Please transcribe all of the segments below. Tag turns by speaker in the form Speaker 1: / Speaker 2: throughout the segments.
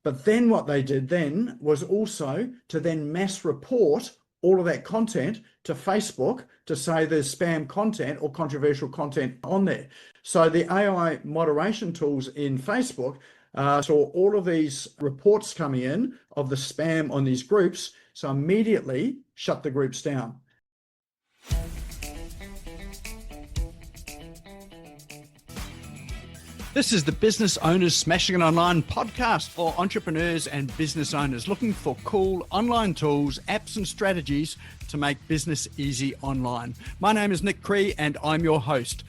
Speaker 1: But then what they did then was also to then mass report all of that content to Facebook to say there's spam content or controversial content on there. So the AI moderation tools in Facebook saw all of these reports coming in of the spam on these groups, so immediately shut the groups down.
Speaker 2: This is the Business Owners Smashing It Online podcast for entrepreneurs and business owners looking for cool online tools, apps and strategies to make business easy online. My name is Nick Cree and I'm your host.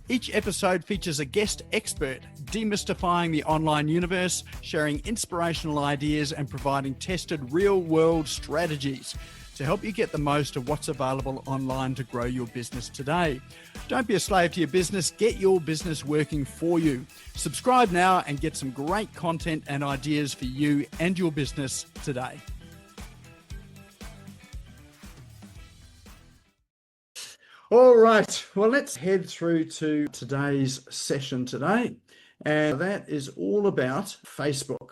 Speaker 2: Each episode features a guest expert demystifying the online universe, sharing inspirational ideas and providing tested real-world strategies to help you get the most of what's available online to grow your business today. Don't be a slave to your business, get your business working for you. Subscribe now and get some great content and ideas for you and your business today.
Speaker 1: All right, well, let's head through to today's session today. And that is all about Facebook.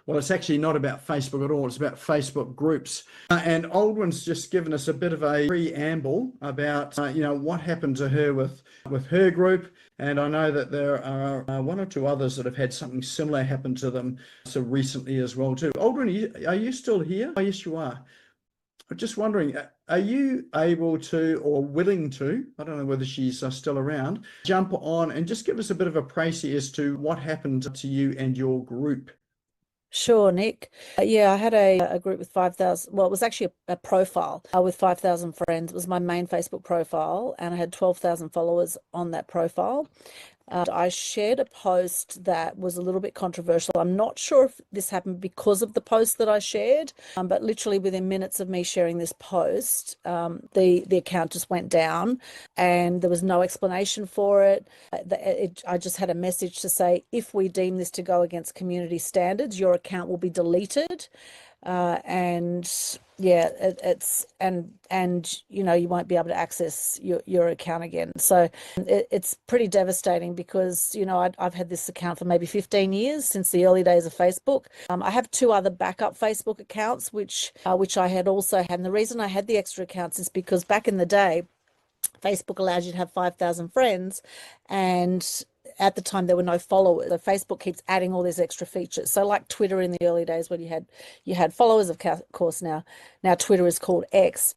Speaker 1: Well, it's actually not about Facebook at all. It's about Facebook groups. And Aldwin's just given us a bit of a preamble about, what happened to her with her group. And I know that there are one or two others that have had something similar happen to them so recently as well too. Aldwin, are you still here? Oh, yes, you are. I'm just wondering, are you able to or willing to, I don't know whether she's still around, jump on and just give us a bit of a précis as to what happened to you and your group?
Speaker 3: Sure, Nick. I had a group with 5,000. Well, it was actually a profile with 5,000 friends. It was my main Facebook profile, and I had 12,000 followers on that profile. I shared a post that was a little bit controversial. I'm not sure if this happened because of the post that I shared, but literally within minutes of me sharing this post, the account just went down and there was no explanation for it. I just had a message to say, if we deem this to go against community standards, your account will be deleted. You won't be able to access your account again. So it's pretty devastating because, I've had this account for maybe 15 years, since the early days of Facebook. I have two other backup Facebook accounts, which I had also had. And the reason I had the extra accounts is because back in the day, Facebook allowed you to have 5,000 friends, and at the time there were no followers. So Facebook keeps adding all these extra features. So like Twitter in the early days, when you had followers, of course. Now Twitter is called X.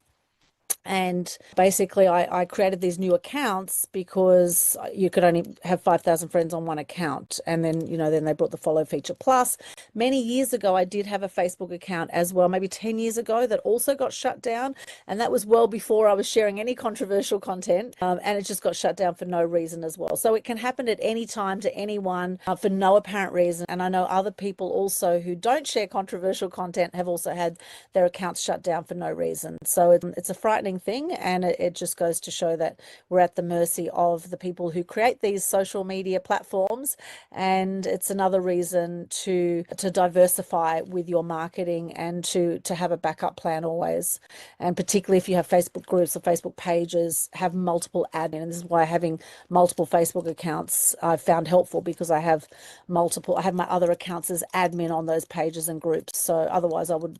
Speaker 3: And basically I created these new accounts because you could only have 5,000 friends on one account. And then, then they brought the follow feature. Plus, many years ago, I did have a Facebook account as well, maybe 10 years ago, that also got shut down. And that was well before I was sharing any controversial content. And it just got shut down for no reason as well. So it can happen at any time to anyone for no apparent reason. And I know other people also who don't share controversial content have also had their accounts shut down for no reason. So it's a frightening thing, and it just goes to show that we're at the mercy of the people who create these social media platforms. And it's another reason to diversify with your marketing and to have a backup plan always. And particularly if you have Facebook groups or Facebook pages, have multiple admin. And this is why having multiple Facebook accounts I've found helpful, because I have my other accounts as admin on those pages and groups. So otherwise I would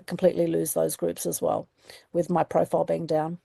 Speaker 3: completely lose those groups as well, with my profile being down.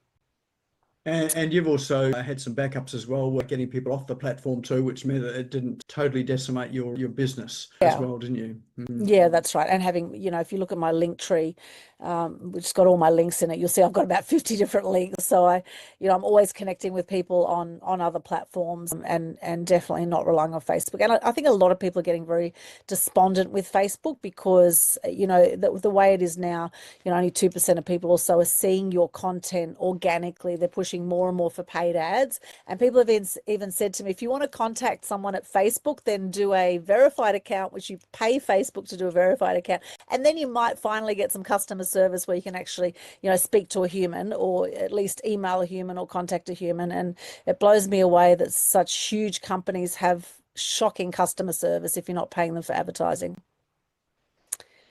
Speaker 1: And you've also had some backups as well, getting people off the platform too, which meant that it didn't totally decimate your business as well, didn't you?
Speaker 3: Yeah, that's right. And having, if you look at my link tree, which has got all my links in it, you'll see I've got about 50 different links. So I'm always connecting with people on other platforms, and definitely not relying on Facebook. And I think a lot of people are getting very despondent with Facebook because, the way it is now, only 2% of people or so are seeing your content organically. They're pushing more and more for paid ads. And people have even said to me, if you want to contact someone at Facebook, then do a verified account, which you pay Facebook to do a verified account. And then you might finally get some customer service where you can actually, speak to a human, or at least email a human or contact a human. And it blows me away that such huge companies have shocking customer service if you're not paying them for advertising.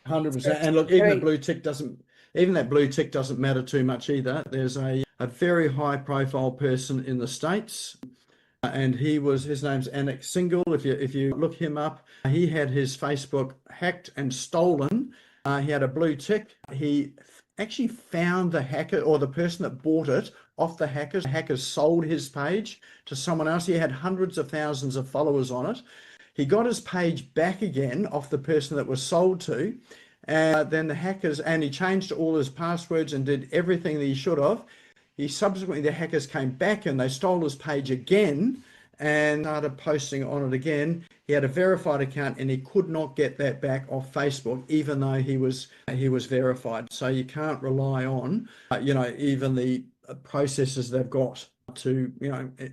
Speaker 1: 100%. And look, even that blue tick doesn't matter too much either. There's a very high profile person in the States and his name's Anik Singhal. If you look him up, he had his Facebook hacked and stolen. He had a blue tick. He actually found the hacker or the person that bought it off the hackers. The hackers sold his page to someone else. He had hundreds of thousands of followers on it. He got his page back again off the person that was sold to. Then the hackers, and he changed all his passwords and did everything that he should have. The hackers came back and they stole his page again and started posting on it again. He had a verified account and he could not get that back off Facebook, even though he was verified. So you can't rely on, even the processes they've got to,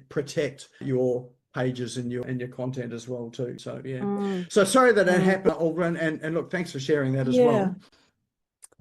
Speaker 1: protect your pages and your content as well too. So yeah. So sorry that happened, Aldrin, and look, thanks for sharing that as well.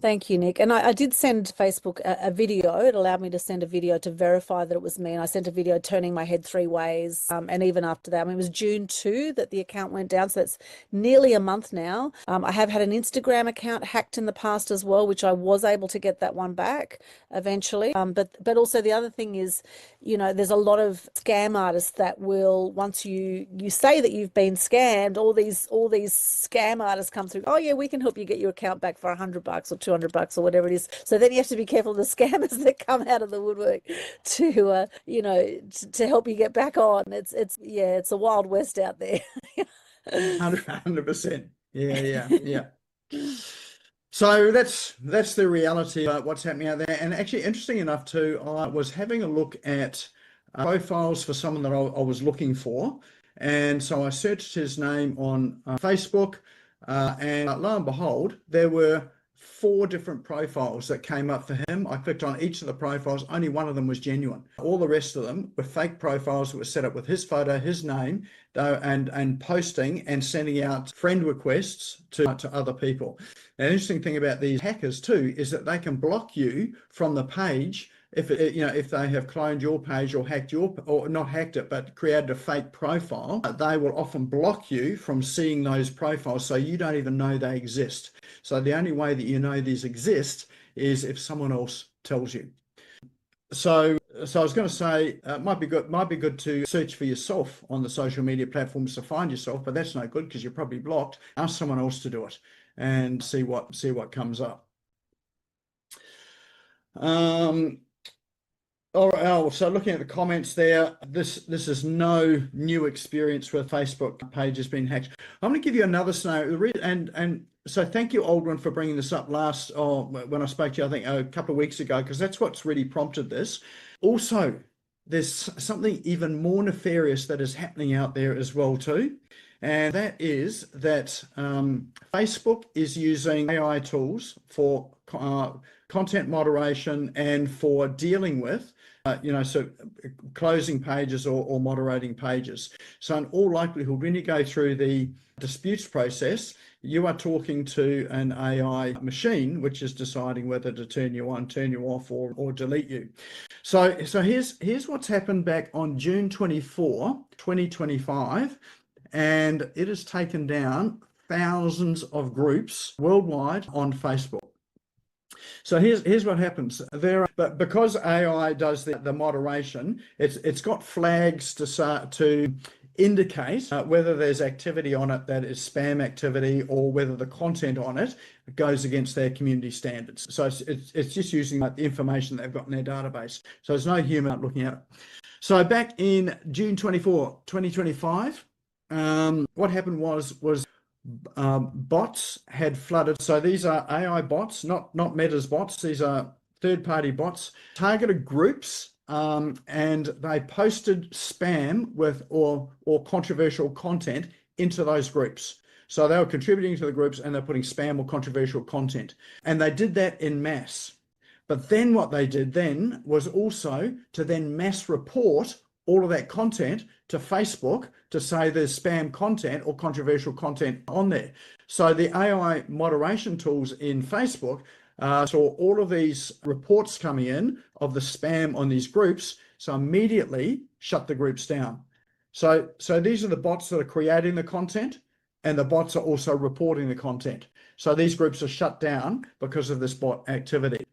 Speaker 3: Thank you, Nick. And I did send Facebook a video. It allowed me to send a video to verify that it was me. And I sent a video turning my head 3 ways. And even after that, it was June 2 that the account went down. So that's nearly a month now. I have had an Instagram account hacked in the past as well, which I was able to get that one back eventually. But also the other thing is, there's a lot of scam artists that will, once you say that you've been scammed, all these scam artists come through. Oh yeah, we can help you get your account back for $100 or $200 or whatever it is. So then you have to be careful of the scammers that come out of the woodwork to to help you get back on. It's a wild west out there.
Speaker 1: 100%. Yeah. So that's the reality of what's happening out there. And actually, interesting enough too, I was having a look at profiles for someone that I was looking for, and so I searched his name on Facebook, and lo and behold, there were 4 different profiles that came up for him. I clicked on each of the profiles. Only one of them was genuine. All the rest of them were fake profiles that were set up with his photo, his name, and posting and sending out friend requests to other people. An interesting thing about these hackers too is that they can block you from the page if they have cloned your page or not hacked it, but created a fake profile. They will often block you from seeing those profiles, so you don't even know they exist. So the only way that you know these exist is if someone else tells you. So I was going to say, it might be good to search for yourself on the social media platforms to find yourself, but that's no good because you're probably blocked. Ask someone else to do it and see what comes up. All right, so looking at the comments there, this is no new experience where Facebook page has been hacked. I'm going to give you another scenario, and so thank you, Aldrin, for bringing this up when I spoke to you, I think a couple of weeks ago, because that's what's really prompted this. Also, there's something even more nefarious that is happening out there as well too, and that is that Facebook is using AI tools for content moderation and for dealing with so closing pages or moderating pages. So in all likelihood, when you go through the disputes process, you are talking to an AI machine, which is deciding whether to turn you on, turn you off, or delete you. So here's what's happened back on June 24, 2025, and it has taken down thousands of groups worldwide on Facebook. So here's what happens there. But because AI does the moderation, it's got flags to indicate whether there's activity on it that is spam activity or whether the content on it goes against their community standards. So it's just using the information they've got in their database. So there's no human looking at it. So back in June 24, 2025, what happened was bots had flooded. So these are AI bots, not Meta's bots. These are third-party bots, targeted groups, and they posted spam or controversial content into those groups. So they were contributing to the groups and they're putting spam or controversial content. And they did that en masse. But then what they did then was also to then mass report all of that content to Facebook to say there's spam content or controversial content on there. So the AI moderation tools in Facebook saw all of these reports coming in of the spam on these groups, so immediately shut the groups down. So these are the bots that are creating the content, and the bots are also reporting the content. So these groups are shut down because of this bot activity.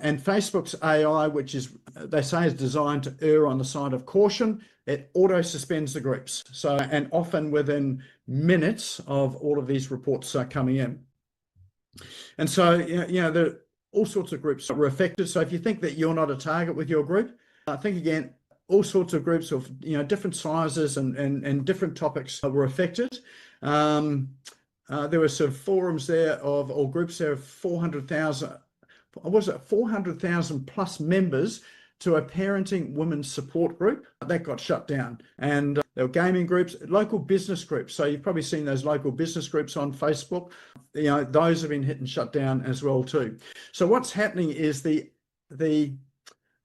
Speaker 1: And Facebook's AI, which is, they say, is designed to err on the side of caution, it auto suspends the groups. So, and often within minutes of all of these reports coming in. And so, there are all sorts of groups that were affected. So if you think that you're not a target with your group, think again, all sorts of groups of, different sizes and different topics were affected. There were sort of forums there or groups there of 400,000, was it 400,000 plus members to a parenting women's support group that got shut down. And there were gaming groups, local business groups. So you've probably seen those local business groups on Facebook. Those have been hit and shut down as well too. So what's happening is the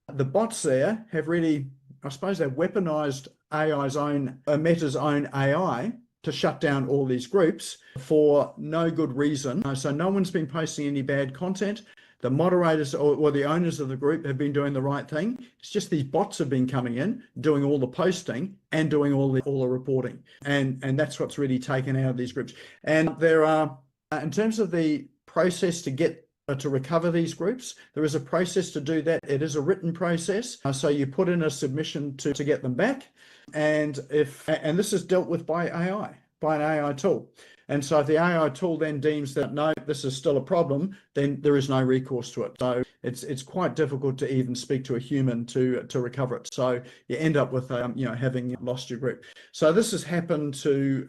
Speaker 1: bots there have really, I suppose, they've weaponized Meta's own AI to shut down all these groups for no good reason. So no one's been posting any bad content. The moderators or the owners of the group have been doing the right thing. It's just these bots have been coming in, doing all the posting and doing all the reporting. And that's what's really taken out of these groups. And there are, in terms of the process to get to recover these groups, there is a process to do that. It is a written process. So you put in a submission to get them back. And this is dealt with by AI, by an AI tool. And so if the AI tool then deems that, no, this is still a problem, then there is no recourse to it. So it's quite difficult to even speak to a human to recover it. So you end up with, having lost your group. So this has happened to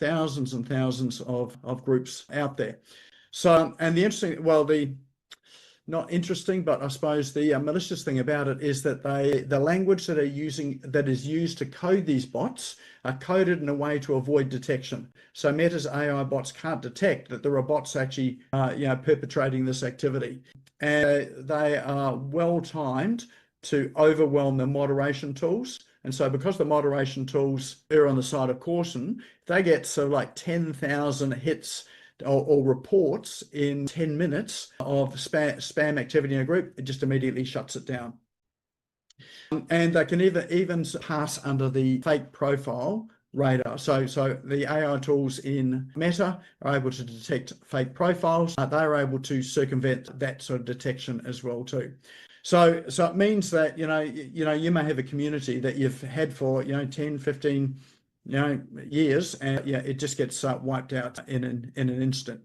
Speaker 1: thousands and thousands of groups out there. So, and not interesting, but I suppose the malicious thing about it is that the language that is used to code these bots are coded in a way to avoid detection. So Meta's AI bots can't detect that there are bots actually, perpetrating this activity, and they are well timed to overwhelm the moderation tools. And so because the moderation tools err on the side of caution, they get sort of like 10,000 hits or reports in 10 minutes of spam activity in a group. It just immediately shuts it down. And they can even pass under the fake profile radar. So the AI tools in Meta are able to detect fake profiles. They're able to circumvent that sort of detection as well too. So it means that, you may have a community that you've had for, 10, 15, years, and it just gets wiped out in an instant.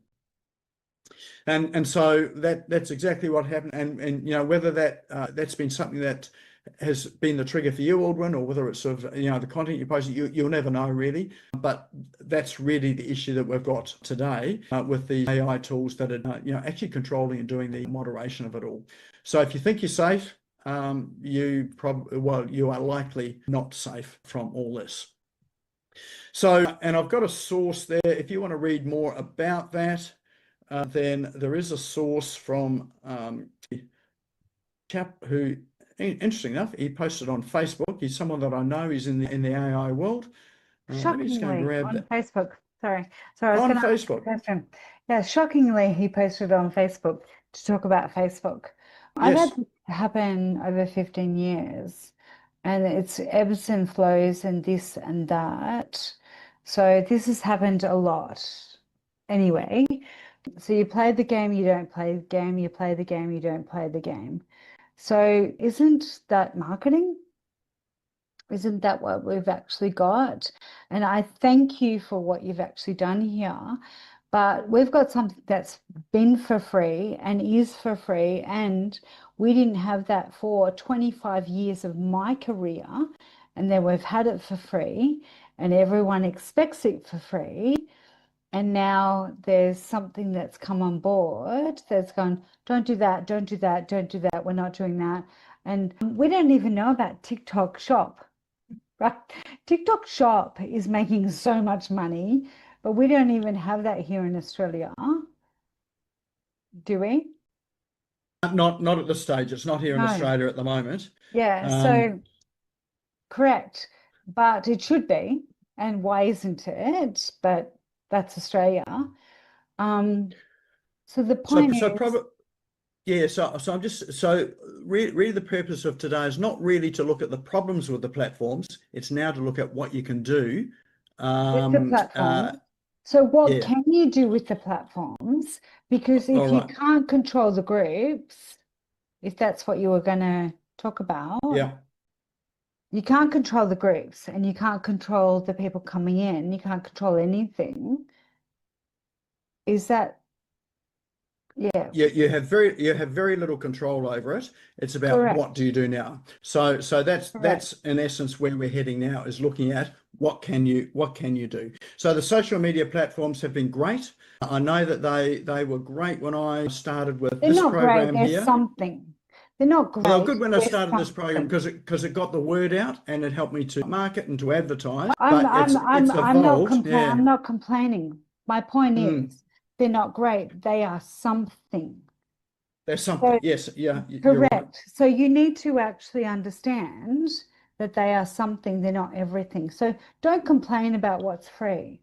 Speaker 1: And so that's exactly what happened. And whether that's been something that has been the trigger for you, Aldrin, or whether it's sort of the content you post, you'll never know really. But that's really the issue that we've got today with the AI tools that are actually controlling and doing the moderation of it all. So if you think you're safe, you are likely not safe from all this. So, and I've got a source there. If you want to read more about that, then there is a source from a chap who, interesting enough, he posted on Facebook. He's someone that I know. He's in the AI world. Let me just go and grab that.
Speaker 4: Facebook. Sorry, I was
Speaker 1: On
Speaker 4: going to ask a
Speaker 1: Facebook.
Speaker 4: question. Yeah, shockingly, he posted on Facebook to talk about Facebook. I've
Speaker 1: Yes.
Speaker 4: had this happen over 15 years, and it's ebbs and flows and this and that. So this has happened a lot. Anyway, so you play the game, you don't play the game, you play the game, you don't play the game. So isn't that marketing? Isn't that what we've actually got? And I thank you for what you've actually done here. But we've got something that's been for free and is for free. And we didn't have that for 25 years of my career. And then we've had it for free. And everyone expects it for free. And now there's something that's come on board that's gone, don't do that, don't do that, don't do that. We're not doing that. And we don't even know about TikTok Shop, right? TikTok Shop is making so much money, but we don't even have that here in Australia. Do we?
Speaker 1: Not at this stage. It's not here in Australia at the moment.
Speaker 4: Yeah, so correct. But it should be. And why isn't it? But that's Australia. So the point is,
Speaker 1: really the purpose of today is not really to look at the problems with the platforms. It's now to look at what you can do
Speaker 4: with the platform. So what can you do with the platforms? Because if you can't control the groups, if that's what you were going to talk about, You can't control the groups and you can't control the people coming in. You can't control anything. Is that, yeah,
Speaker 1: You have very little control over it. It's about
Speaker 4: correct,
Speaker 1: what do you do now. So that's
Speaker 4: correct.
Speaker 1: in essence where we're heading now, is looking at what can you do. So the social media platforms have been great. I know that they were great when I started with
Speaker 4: They're
Speaker 1: this
Speaker 4: not great.
Speaker 1: program
Speaker 4: There's
Speaker 1: here.
Speaker 4: something. They're not
Speaker 1: Well, they were
Speaker 4: great.
Speaker 1: good when I
Speaker 4: There's
Speaker 1: started this program
Speaker 4: something.
Speaker 1: because it got the word out and it helped me to market and to advertise.
Speaker 4: I'm
Speaker 1: But
Speaker 4: I'm
Speaker 1: it's
Speaker 4: I'm I'm not
Speaker 1: evolved. Yeah.
Speaker 4: I'm not complaining. My point
Speaker 1: Mm.
Speaker 4: is they're not great. They are something.
Speaker 1: There's something.
Speaker 4: So
Speaker 1: Yes. Yeah. You're right.
Speaker 4: correct. So you need to actually understand that they are something, they're not everything. So don't complain about what's free.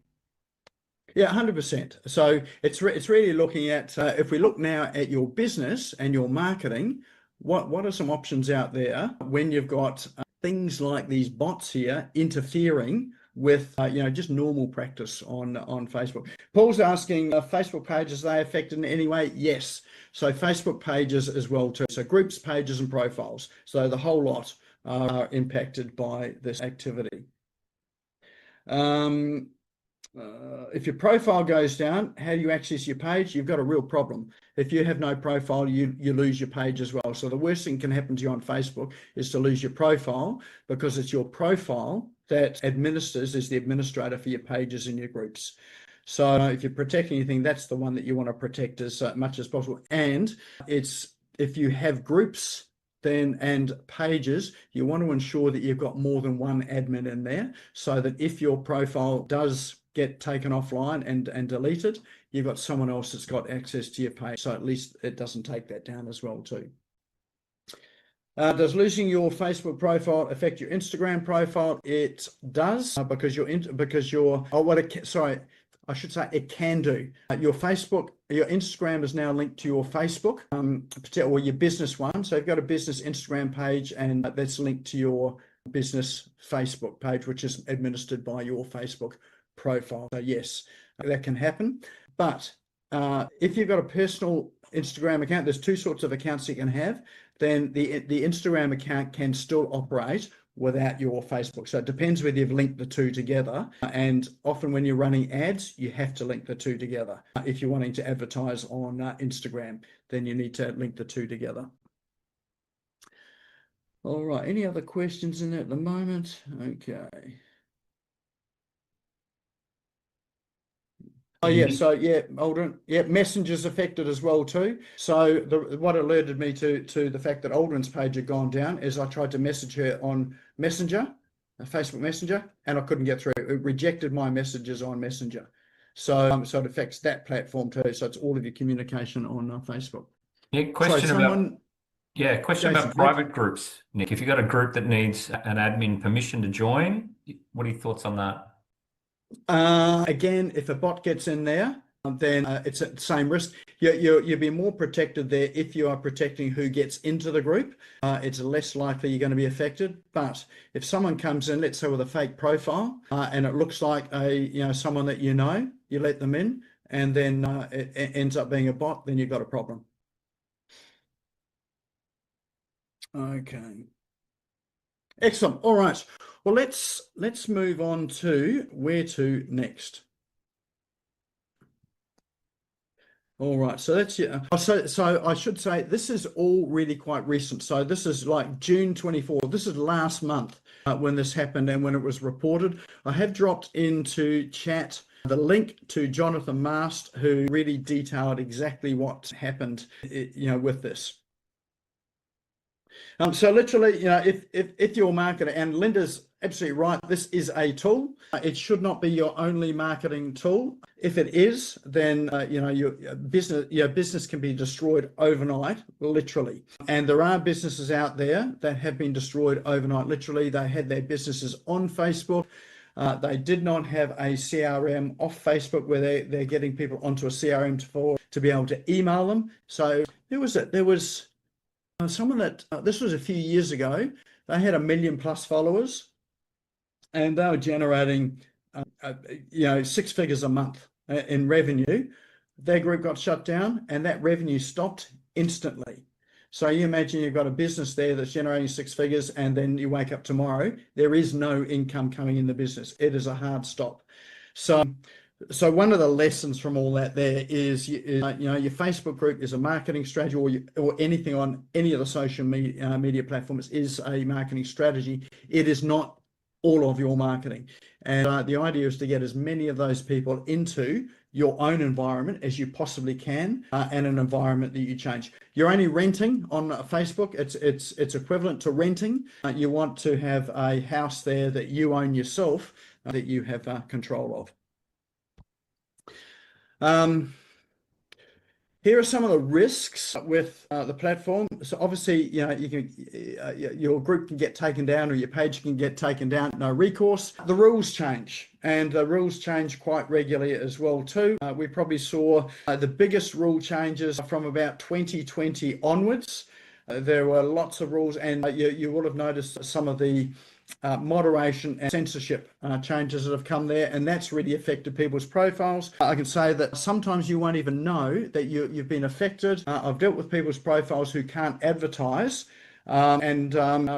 Speaker 1: Yeah, 100%. So it's really looking at if we look now at your business and your marketing, what are some options out there when you've got things like these bots here interfering with just normal practice on Facebook. Paul's asking, Facebook pages, are they affected in any way? Yes. So Facebook pages as well too. So groups, pages, and profiles. So the whole lot are impacted by this activity. If your profile goes down, how do you access your page? You've got a real problem. If you have no profile, you lose your page as well. So the worst thing can happen to you on Facebook is to lose your profile, because it's your profile that administers, is the administrator for your pages and your groups. So if you protect anything, that's the one that you want to protect as much as possible. And it's, if you have groups and pages, you want to ensure that you've got more than one admin in there, so that if your profile does get taken offline and deleted, you've got someone else that's got access to your page, so at least it doesn't take that down as well too. Does losing your Facebook profile affect your Instagram profile? It does, because sorry, I should say it can do. Your Instagram is now linked to your Facebook, or your business one. So you've got a business Instagram page, and that's linked to your business Facebook page, which is administered by your Facebook profile. So yes, that can happen. But if you've got a personal Instagram account, there's two sorts of accounts you can have. Then the Instagram account can still operate without your Facebook. So it depends whether you've linked the two together. And often when you're running ads, you have to link the two together. If you're wanting to advertise on Instagram, then you need to link the two together. All right, any other questions in there at the moment? Okay. Oh yeah, so yeah, Aldrin, yeah, Messenger's affected as well too. So what alerted me to the fact that Aldrin's page had gone down is I tried to message her on Messenger, Facebook Messenger, and I couldn't get through. It rejected my messages on Messenger. So it affects that platform too. So it's all of your communication on Facebook.
Speaker 5: Yeah, question about
Speaker 1: Jason,
Speaker 5: private groups, Nick. If you've got a group that needs an admin permission to join, what are your thoughts on that?
Speaker 1: Again, if a bot gets in there, then it's at the same risk. You'll be more protected there if you are protecting who gets into the group. It's less likely you're going to be affected. But if someone comes in, let's say with a fake profile, and it looks like someone that you let them in, and then it ends up being a bot, then you've got a problem. Okay. Excellent. All right. Well, let's move on to where to next. All right. So that's it. So I should say this is all really quite recent. So this is like June 24. This is last month when this happened and when it was reported. I have dropped into chat the link to Jonathan Mast, who really detailed exactly what happened, with this. So literally, if you're a marketer, and Linda's absolutely right, this is a tool. It should not be your only marketing tool. If it is, then your business can be destroyed overnight, literally. And there are businesses out there that have been destroyed overnight. Literally, they had their businesses on Facebook. They did not have a CRM off Facebook where they're getting people onto a CRM to be able to email them. So there was someone that this was a few years ago. They had 1 million plus followers, and they were generating 6 figures a month in revenue. Their group got shut down, and that revenue stopped instantly. So you imagine you've got a business there that's generating 6 figures, and then you wake up tomorrow, there is no income coming in the business. It is a hard stop. So one of the lessons from all that there is, your Facebook group is a marketing strategy, or anything on any of the social media platforms is a marketing strategy. It is not all of your marketing. And the idea is to get as many of those people into your own environment as you possibly can, and an environment that you change. You're only renting on Facebook. It's equivalent to renting. You want to have a house there that you own yourself, that you have control of. Here are some of the risks with the platform. So obviously, your group can get taken down, or your page can get taken down. No recourse. The rules change, and the rules change quite regularly as well too. We probably saw the biggest rule changes from about 2020 onwards. There were lots of rules, and you will have noticed some of the moderation and censorship changes that have come there, and that's really affected people's profiles. I can say that sometimes you won't even know that you've been affected. I've dealt with people's profiles who can't advertise, and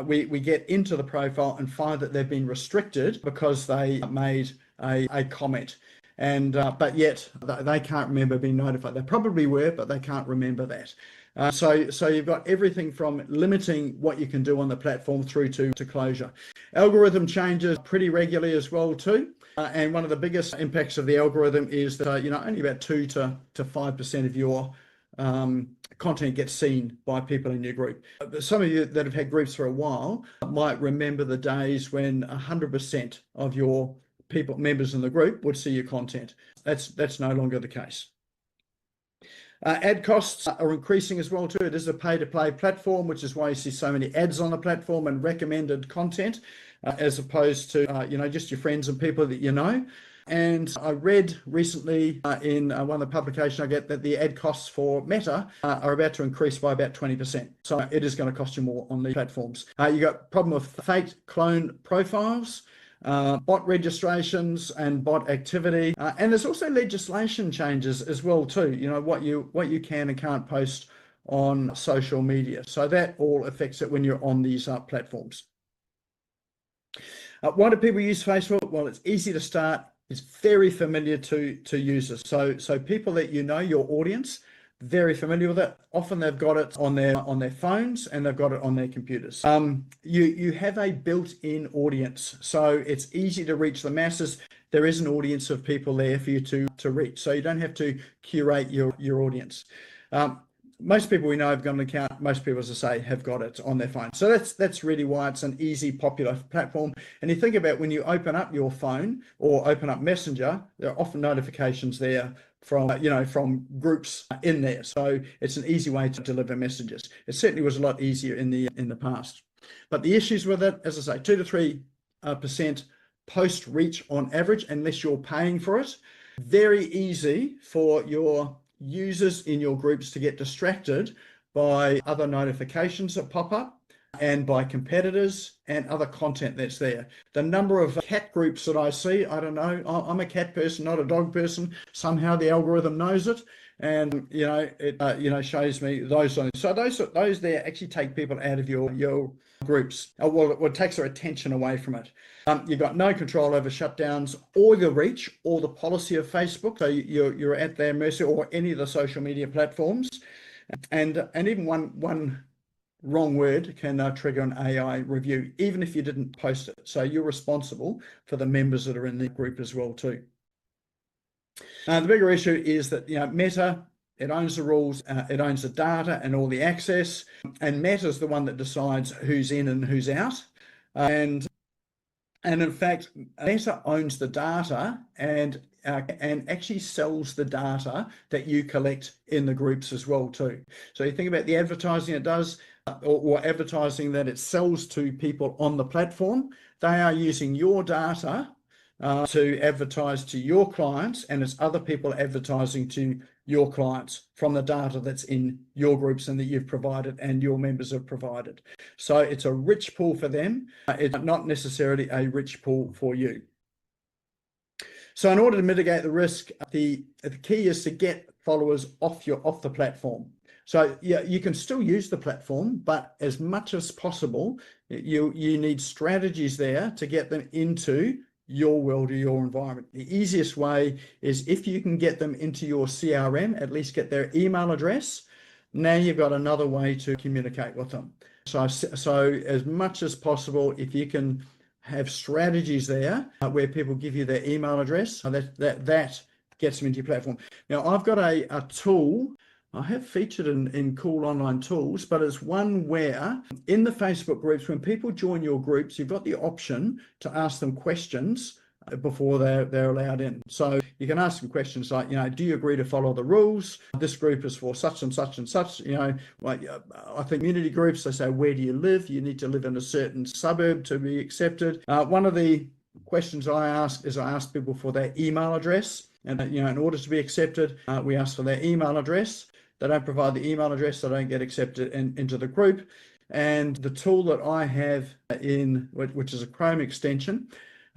Speaker 1: we get into the profile and find that they've been restricted because they made a comment. And but yet they can't remember being notified. They probably were, but they can't remember that. So you've got everything from limiting what you can do on the platform through to closure. Algorithm changes pretty regularly as well too. And one of the biggest impacts of the algorithm is that only about 2 to 5% of your content gets seen by people in your group. Some of you that have had groups for a while might remember the days when 100% of your members in the group would see your content. That's no longer the case. Ad costs are increasing as well too. It is a pay-to-play platform, which is why you see so many ads on the platform and recommended content, as opposed to just your friends and people that you know. And I read recently in one of the publications I get that the ad costs for Meta are about to increase by about 20%. So it is going to cost you more on the platforms. You got problem with fake clone profiles, bot registrations and bot activity, and there's also legislation changes as well too. What you can and can't post on social media. So that all affects it when you're on these platforms. Why do people use Facebook? Well, it's easy to start. It's very familiar to users. So people that your audience, very familiar with it. Often they've got it on their phones, and they've got it on their computers. You have a built-in audience, so it's easy to reach the masses. There is an audience of people there for you to reach, so you don't have to curate your audience. Most people we know have got an account. Most people, as I say, have got it on their phone. So that's really why it's an easy, popular platform. And you think about when you open up your phone or open up Messenger, there are often notifications there from groups in there. So it's an easy way to deliver messages. It certainly was a lot easier in the past. But the issues with it, as I say, 2 to 3% post reach on average, unless you're paying for it. Very easy for your users in your groups to get distracted by other notifications that pop up, and by competitors and other content that's there. The number of cat groups that I see, I don't know, I'm a cat person, not a dog person. Somehow the algorithm knows it, and it shows me those. So those there actually take people out of your groups. Well, it takes their attention away from it. You've got no control over shutdowns or the reach or the policy of Facebook. So you're at their mercy, or any of the social media platforms, and even one wrong word can trigger an AI review, even if you didn't post it. So you're responsible for the members that are in the group as well too. The bigger issue is that Meta, it owns the rules, it owns the data and all the access, and Meta is the one that decides who's in and who's out. And in fact, Meta owns the data and actually sells the data that you collect in the groups as well too. So you think about the advertising it does, or advertising that it sells to people on the platform. They are using your data to advertise to your clients, and it's other people advertising to your clients from the data that's in your groups and that you've provided and your members have provided. So it's a rich pool for them. It's not necessarily a rich pool for you. So in order to mitigate the risk, the key is to get followers off the platform. So yeah, you can still use the platform, but as much as possible, you need strategies there to get them into your world or your environment. The easiest way is if you can get them into your CRM, at least get their email address. Now you've got another way to communicate with them. So as much as possible, if you can have strategies there where people give you their email address, that gets them into your platform. Now I've got a tool I have featured in Cool Online Tools, but it's one where in the Facebook groups, when people join your groups, you've got the option to ask them questions before they're allowed in. So you can ask them questions like, do you agree to follow the rules? This group is for such and such and such. Like I think community groups, they say, where do you live? You need to live in a certain suburb to be accepted. One of the questions I ask is I ask people for their email address. And, in order to be accepted, we ask for their email address. They don't provide the email address, they don't get accepted into the group. And the tool that I have which is a Chrome extension,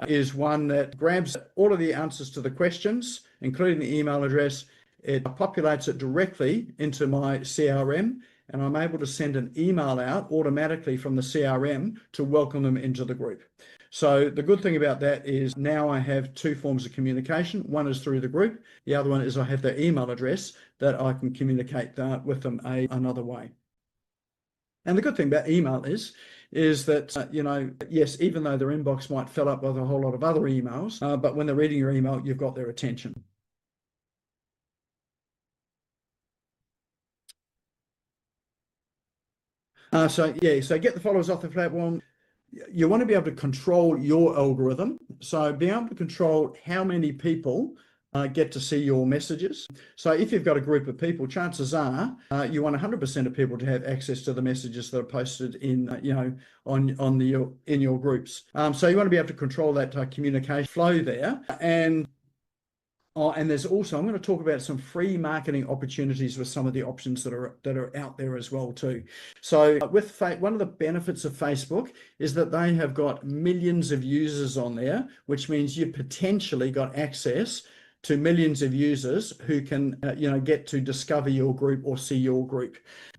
Speaker 1: is one that grabs all of the answers to the questions, including the email address. It populates it directly into my CRM, and I'm able to send an email out automatically from the CRM to welcome them into the group. So the good thing about that is now I have two forms of communication. One is through the group. The other one is I have their email address that I can communicate with them another way. And the good thing about email is that, yes, even though their inbox might fill up with a whole lot of other emails, but when they're reading your email, you've got their attention. So get the followers off the platform. You want to be able to control your algorithm. So being able to control how many people get to see your messages. So if you've got a group of people, chances are you want 100% of people to have access to the messages that are posted in, in your groups. So you want to be able to control that communication flow there. And there's also, I'm going to talk about some free marketing opportunities with some of the options that are out there as well too. So one of the benefits of Facebook is that they have got millions of users on there, which means you potentially got access to millions of users who can, get to discover your group or see your group.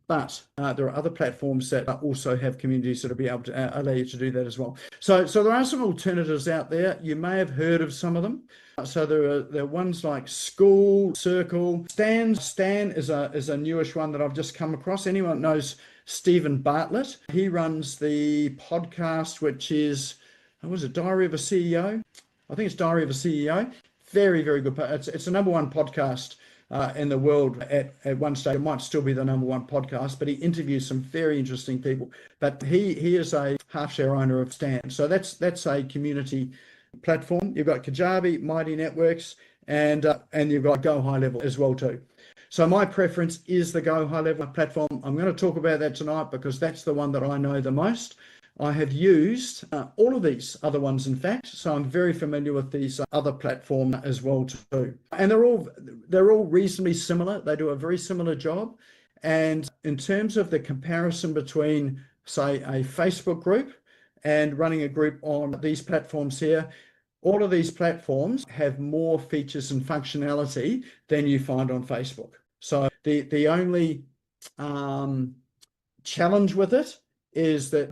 Speaker 1: But there are other platforms that also have communities that will be able to allow you to do that as well. So there are some alternatives out there. You may have heard of some of them. So there are ones like School, Circle, Stan is a newish one that I've just come across. Anyone knows Stephen Bartlett? He runs the podcast, which is, what is it, Diary of a CEO? I think it's Diary of a CEO. Very, very good. It's the number one podcast in the world at one stage. It might still be the number one podcast, but he interviews some very interesting people. But he is a half share owner of Stan. So that's a community platform. You've got Kajabi, Mighty Networks, and you've got Go High Level as well too. So my preference is the Go High Level platform. I'm going to talk about that tonight because that's the one that I know the most. I have used all of these other ones, in fact, so I'm very familiar with these other platforms as well too. And they're all reasonably similar. They do a very similar job. And in terms of the comparison between, say, a Facebook group and running a group on these platforms here, all of these platforms have more features and functionality than you find on Facebook. So the only challenge with it is that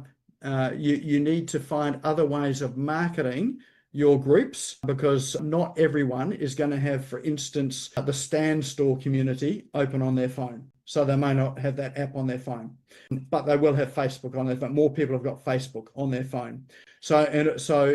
Speaker 1: you need to find other ways of marketing your groups, because not everyone is going to have, for instance, the Stan Store community open on their phone. So they may not have that app on their phone, but they will have Facebook on their phone. More people have got Facebook on their phone. So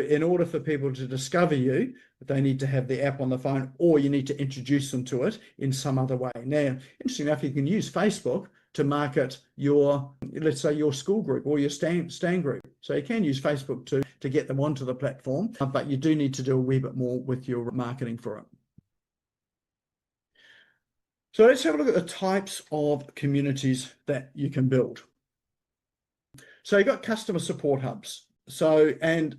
Speaker 1: in order for people to discover you, they need to have the app on the phone, or you need to introduce them to it in some other way. Now, interesting enough, you can use Facebook to market your, let's say, your school group or your Stan group. So you can use Facebook to get them onto the platform, but you do need to do a wee bit more with your marketing for it. So let's have a look at the types of communities that you can build. So you've got customer support hubs. And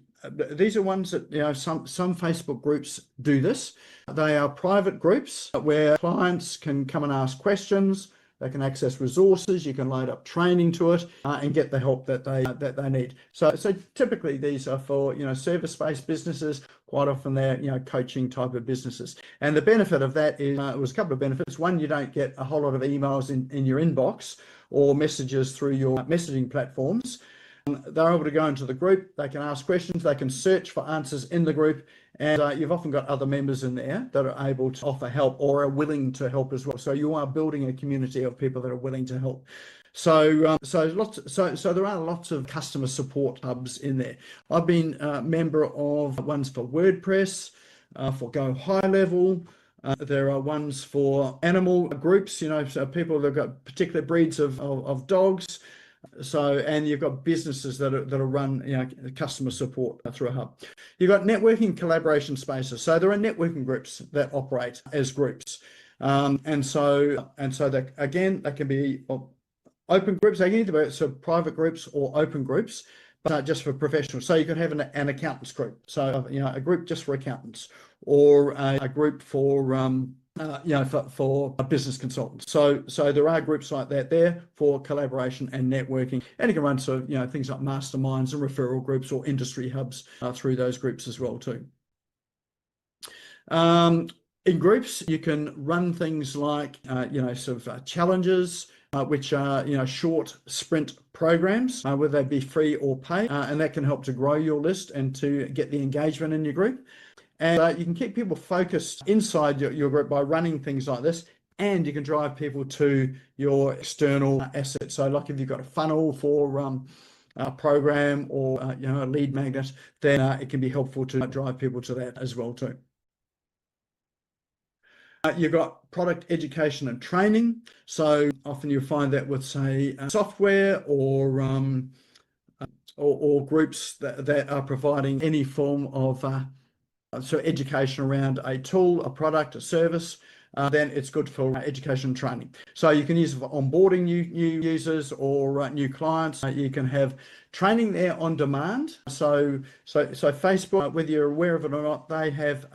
Speaker 1: these are ones that, some Facebook groups do this. They are private groups where clients can come and ask questions. they can access resources, you can load up training to it, and get the help that they need. So typically these are for, service-based businesses. Quite often they're, coaching type of businesses. And the benefit of that is, it was a couple of benefits. One, you don't get a whole lot of emails in your inbox or messages through your messaging platforms. They're able to go into the group, they can ask questions, they can search for answers in the group, and you've often got other members in there that are able to offer help or are willing to help as well. So you are building a community of people that are willing to help. So there are lots of customer support hubs in there. I've been a member of ones for WordPress, for Go High Level. There are ones for animal groups, so people that have got particular breeds of dogs. So, and you've got businesses that are run, customer support through a hub. You've got networking collaboration spaces. So there are networking groups that operate as groups. And so that, again, they can be open groups. They can either be sort of private groups or open groups, but just for professionals. So you could have an accountants group. So, a group just for accountants, or a group for, for business consultants. So there are groups like that there for collaboration and networking, and you can run sort of, things like masterminds and referral groups or industry hubs through those groups as well too. In groups, you can run things like, challenges, which are, short sprint programs, whether they be free or paid, and that can help to grow your list and to get the engagement in your group. And you can keep people focused inside your group by running things like this, and you can drive people to your external assets. So like if you've got a funnel for a program or a lead magnet, then it can be helpful to drive people to that as well too. You've got product education and training. So often you'll find that with, say, software or groups that are providing any form of education around a tool, a product, a service, then it's good for education and training. So you can use it for onboarding new users or new clients. You can have training there on demand. So Facebook, whether you're aware of it or not, they have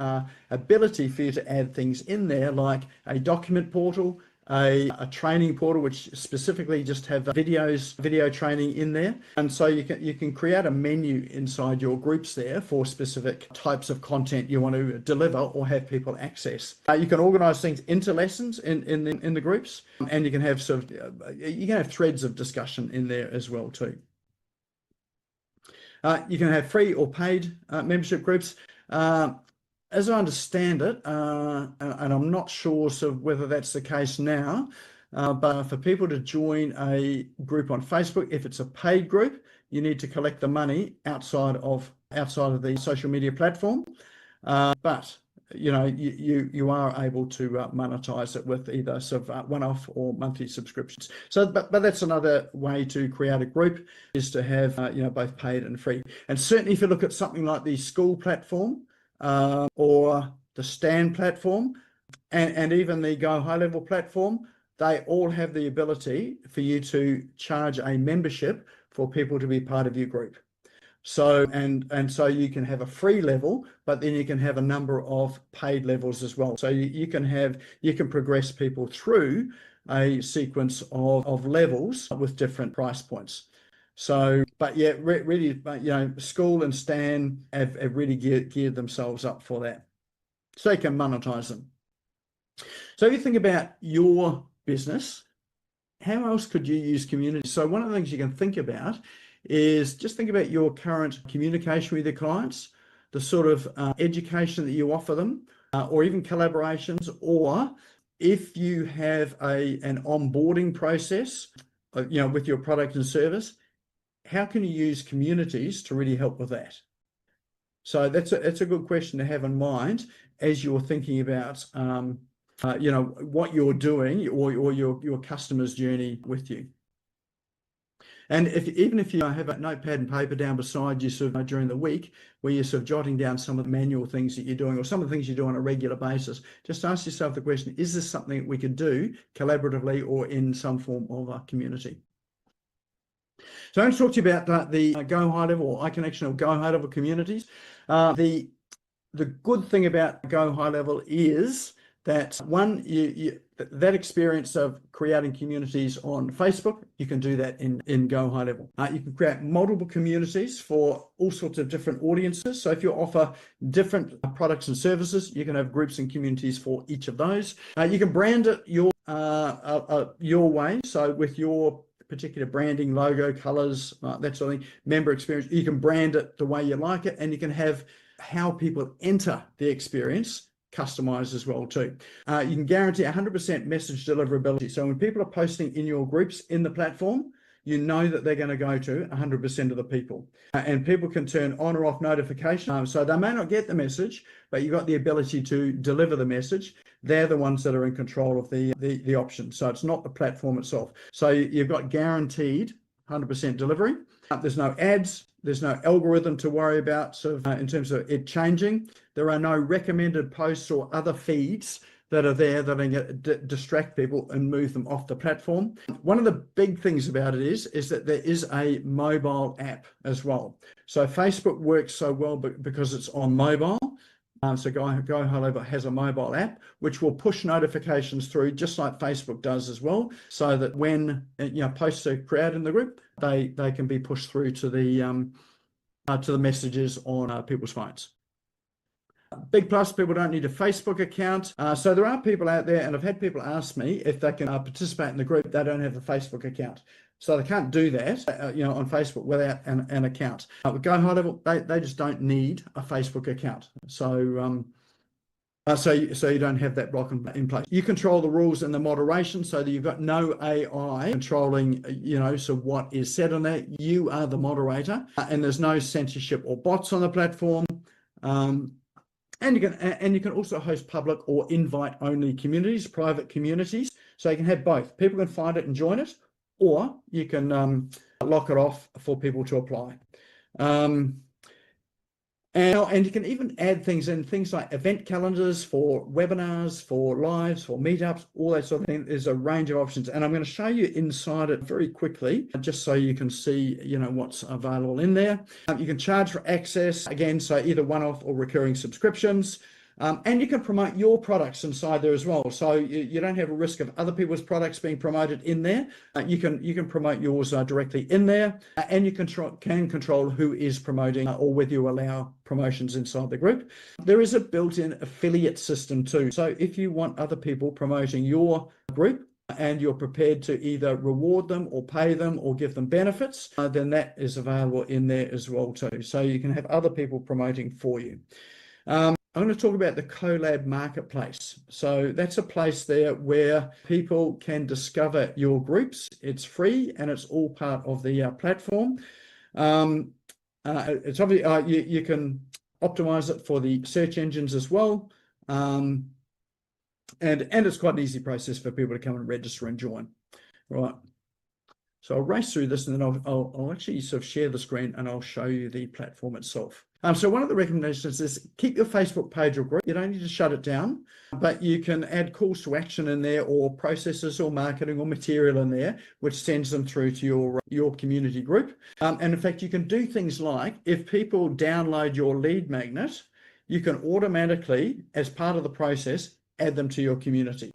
Speaker 1: ability for you to add things in there, like a document portal, a training portal, which specifically just have video training in there. And so you can create a menu inside your groups there for specific types of content you want to deliver or have people access. You can organize things into lessons in the groups, and you can have you can have threads of discussion in there as well too. You can have free or paid membership groups. As I understand it, and I'm not sure whether that's the case now, but for people to join a group on Facebook, if it's a paid group, you need to collect the money outside of the social media platform. But you are able to monetize it with either one-off or monthly subscriptions. So, but that's another way to create a group, is to have both paid and free. And certainly, if you look at something like the school platform, or the Stand platform, and even the Go High Level platform, they all have the ability for you to charge a membership for people to be part of your group. So and so you can have a free level, but then you can have a number of paid levels as well. So you can progress people through a sequence of levels with different price points. So, but yeah, really, School and Stan have really geared themselves up for that, so you can monetize them. So if you think about your business, how else could you use community? So one of the things you can think about is just think about your current communication with your clients, the sort of education that you offer them, or even collaborations, or if you have an onboarding process, with your product and service, how can you use communities to really help with that? So that's a good question to have in mind as you're thinking about what you're doing or your customer's journey with you. And even if you have a notepad and paper down beside you during the week, where you're jotting down some of the manual things that you're doing or some of the things you do on a regular basis, just ask yourself the question, is this something that we could do collaboratively or in some form of a community? So I'm going to talk to you about the Go High Level or iConnection or Go High Level communities. The good thing about Go High Level is that one, that experience of creating communities on Facebook, you can do that in Go High Level. You can create multiple communities for all sorts of different audiences. So if you offer different products and services, you can have groups and communities for each of those. You can brand it your way. So with your particular branding, logo, colors, that sort of thing, member experience, you can brand it the way you like it, and you can have how people enter the experience customized as well too. You can guarantee 100% message deliverability. So when people are posting in your groups in the platform, you know that they're going to go to 100% of the people. And people can turn on or off notifications. So they may not get the message, but you've got the ability to deliver the message. They're the ones that are in control of the option. So it's not the platform itself. So you've got guaranteed 100% delivery. There's no ads. There's no algorithm to worry about in terms of it changing. There are no recommended posts or other feeds that are there that are going to distract people and move them off the platform. One of the big things about it is that there is a mobile app as well. So Facebook works so well because it's on mobile. So Go High Level has a mobile app which will push notifications through, just like Facebook does as well, so that when posts are created in the group, they can be pushed through to the messages on people's phones. Big plus, people don't need a Facebook account. So there are people out there, and I've had people ask me if they can participate in the group. They don't have a Facebook account. So they can't do that, on Facebook without an account. With Go High Level, they just don't need a Facebook account. So you don't have that block in place. You control the rules and the moderation, so that you've got no AI controlling, so what is said on there. You are the moderator, and there's no censorship or bots on the platform. And you can also host public or invite-only communities, private communities. So you can have both. People can find it and join it, or you can lock it off for people to apply. And you can even add things like event calendars for webinars, for lives, for meetups, all that sort of thing. There's a range of options, and I'm going to show you inside it very quickly, just so you can see, what's available in there. You can charge for access, again, so either one-off or recurring subscriptions. And you can promote your products inside there as well. So you don't have a risk of other people's products being promoted in there. You can promote yours directly in there, and you can control who is promoting or whether you allow promotions inside the group. There is a built-in affiliate system too. So if you want other people promoting your group, and you're prepared to either reward them or pay them or give them benefits, then that is available in there as well too. So you can have other people promoting for you. I'm going to talk about the Collab Marketplace. So that's a place there where people can discover your groups. It's free and it's all part of the platform. It's obvious you can optimize it for the search engines as well. And it's quite an easy process for people to come and register and join. Right. So I'll race through this, and then I'll actually sort of share the screen and I'll show you the platform itself. So one of the recommendations is keep your Facebook page or group. You don't need to shut it down, but you can add calls to action in there, or processes or marketing or material in there, which sends them through to your community group. And in fact, you can do things like, if people download your lead magnet, you can automatically, as part of the process, add them to your community.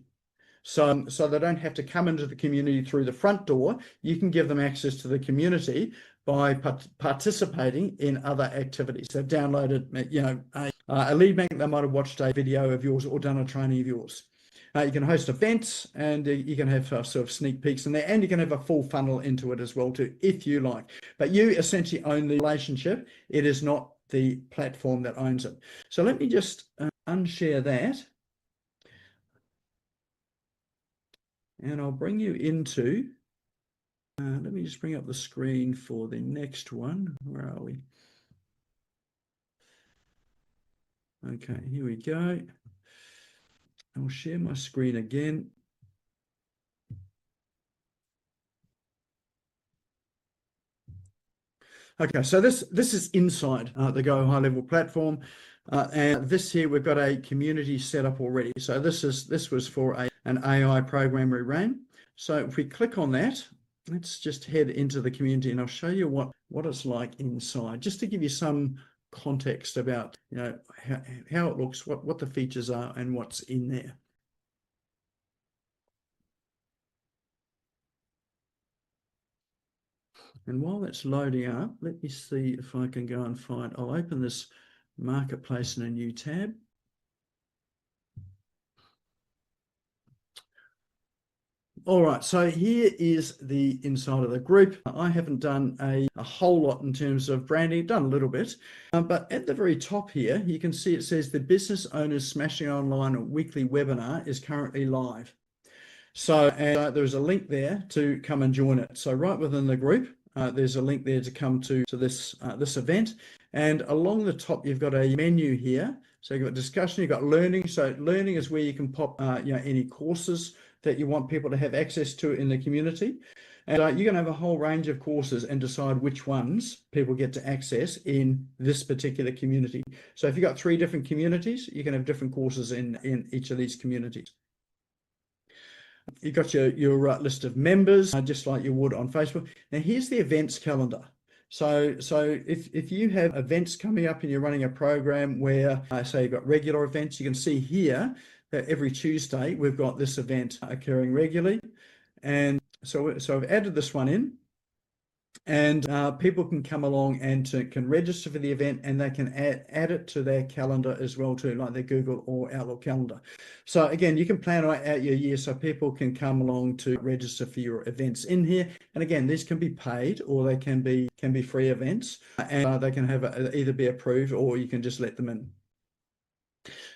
Speaker 1: So they don't have to come into the community through the front door. You can give them access to the community by participating in other activities. They've downloaded, a lead magnet. They might have watched a video of yours or done a training of yours. You can host events, and you can have sort of sneak peeks in there, and you can have a full funnel into it as well too, if you like. But you essentially own the relationship. It is not the platform that owns it. So let me just unshare that. And I'll bring you into, let me just bring up the screen for the next one. Where are we? Okay, here we go. I'll share my screen again. Okay, so this is inside the Go High Level platform. And this here, we've got a community set up already. So this was for an AI program we ran. So if we click on that, let's just head into the community, and I'll show you what it's like inside, just to give you some context about how it looks, what the features are, and what's in there. And while that's loading up, let me see if I can go and find, I'll open this marketplace in a new tab. All right, so here is the inside of the group. I haven't done a whole lot in terms of branding, done a little bit, but at the very top here, you can see it says the Business Owners Smashing Online weekly webinar is currently live. So there's a link there to come and join it. So right within the group, there's a link there to come to this event. And along the top, you've got a menu here. So you've got discussion, you've got learning. So learning is where you can pop any courses that you want people to have access to in the community. And you're going to have a whole range of courses and decide which ones people get to access in this particular community. So if you've got 3 different communities, you can have different courses in each of these communities. You've got your list of members, just like you would on Facebook. Now here's the events calendar. So if you have events coming up and you're running a program where, say you've got regular events, you can see here that every Tuesday we've got this event occurring regularly. And so I've added this one in, and people can come along and can register for the event, and they can add it to their calendar as well too, like their Google or Outlook calendar. So again, you can plan out your year so people can come along to register for your events in here. And again, these can be paid or they can be free events, and they can have either be approved or you can just let them in.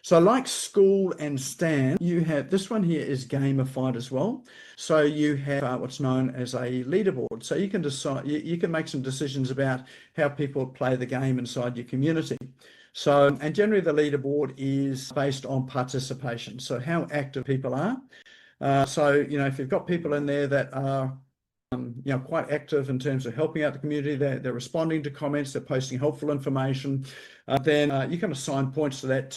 Speaker 1: So like School and Stand, you have this one here is gamified as well. So you have what's known as a leaderboard. So you can decide, you can make some decisions about how people play the game inside your community. So, and generally the leaderboard is based on participation. So how active people are. So, if you've got people in there that are quite active in terms of helping out the community, they're responding to comments, they're posting helpful information, then you can assign points to that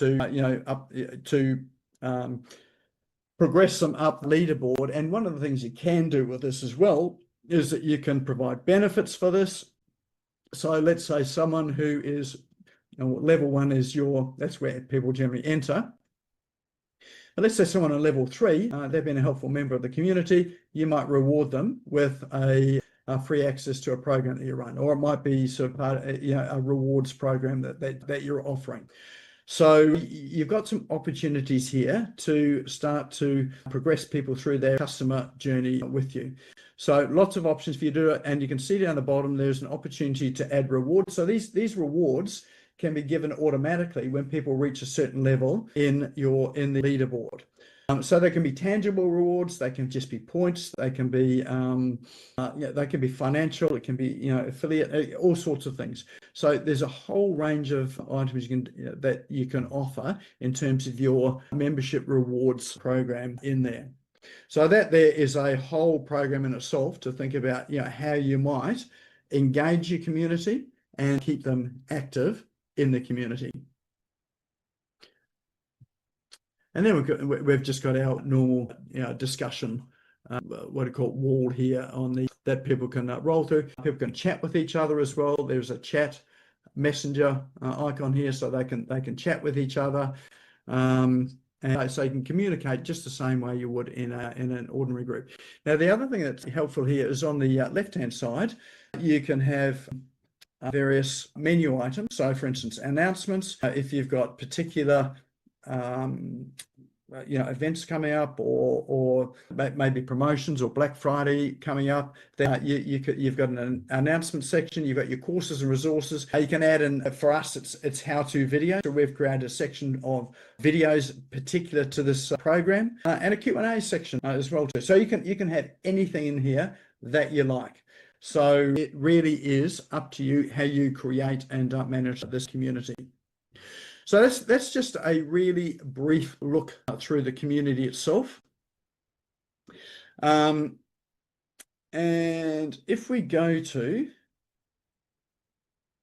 Speaker 1: to progress them up the leaderboard. And one of the things you can do with this as well is that you can provide benefits for this. So let's say someone who is level 1 is that's where people generally enter. But let's say someone on level 3, they've been a helpful member of the community, you might reward them with a free access to a program that you run, or it might be sort of a rewards program that you're offering. So you've got some opportunities here to start to progress people through their customer journey with you. So lots of options for you to do it, and you can see down the bottom there's an opportunity to add rewards. So these rewards can be given automatically when people reach a certain level in the leaderboard. So they can be tangible rewards, they can just be points, they can be they can be financial, it can be affiliate, all sorts of things. So there's a whole range of items that you can offer in terms of your membership rewards program in there. So that there is a whole program in itself to think about how you might engage your community and keep them active in the community. And then we've just got our normal discussion, what do you call it, wall here that people can roll through. People can chat with each other as well. There's a chat messenger icon here, so they can chat with each other, and so you can communicate just the same way you would in an ordinary group. Now, the other thing that's helpful here is on the left-hand side, you can have various menu items. So for instance, announcements, if you've got particular events coming up, or maybe promotions or Black Friday coming up, then you've got an announcement section, you've got your courses and resources. You can add in, for us, it's how-to video. So we've created a section of videos particular to this program, and a Q&A section as well too. So you can have anything in here that you like. So it really is up to you how you create and manage this community. So that's just a really brief look through the community itself. And if we go to,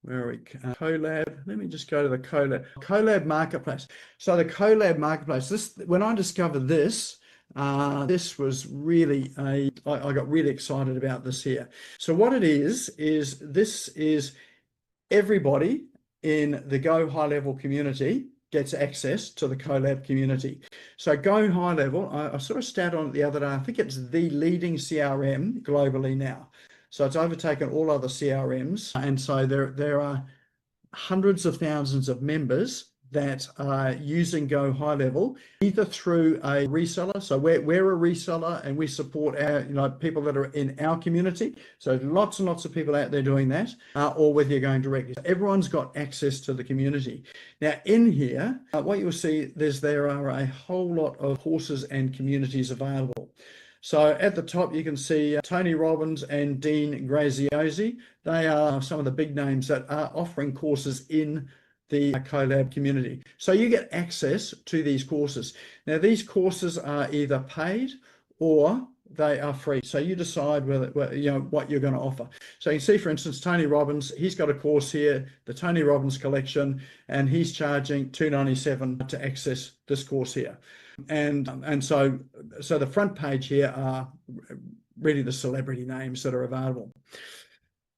Speaker 1: where are we? Collab. Let me just go to the Collab Marketplace. So the Collab Marketplace, when I discovered this, this was really I got really excited about this here. So what it is this is everybody in the Go High Level community gets access to the Collab community. So Go High Level, I sort of started on it the other day. I think it's the leading CRM globally now. So it's overtaken all other CRMs. And so there are hundreds of thousands of members that are using Go High Level, either through a reseller. So we're a reseller and we support our people that are in our community. So lots and lots of people out there doing that, or whether you're going directly. So everyone's got access to the community. Now in here, what you'll see there are a whole lot of courses and communities available. So at the top, you can see Tony Robbins and Dean Graziosi. They are some of the big names that are offering courses in the collab community. So you get access to these courses. Now, these courses are either paid or they are free. So you decide what you're going to offer. So you can see, for instance, Tony Robbins, he's got a course here, the Tony Robbins collection, and he's charging $297 to access this course here. And so the front page here are really the celebrity names that are available.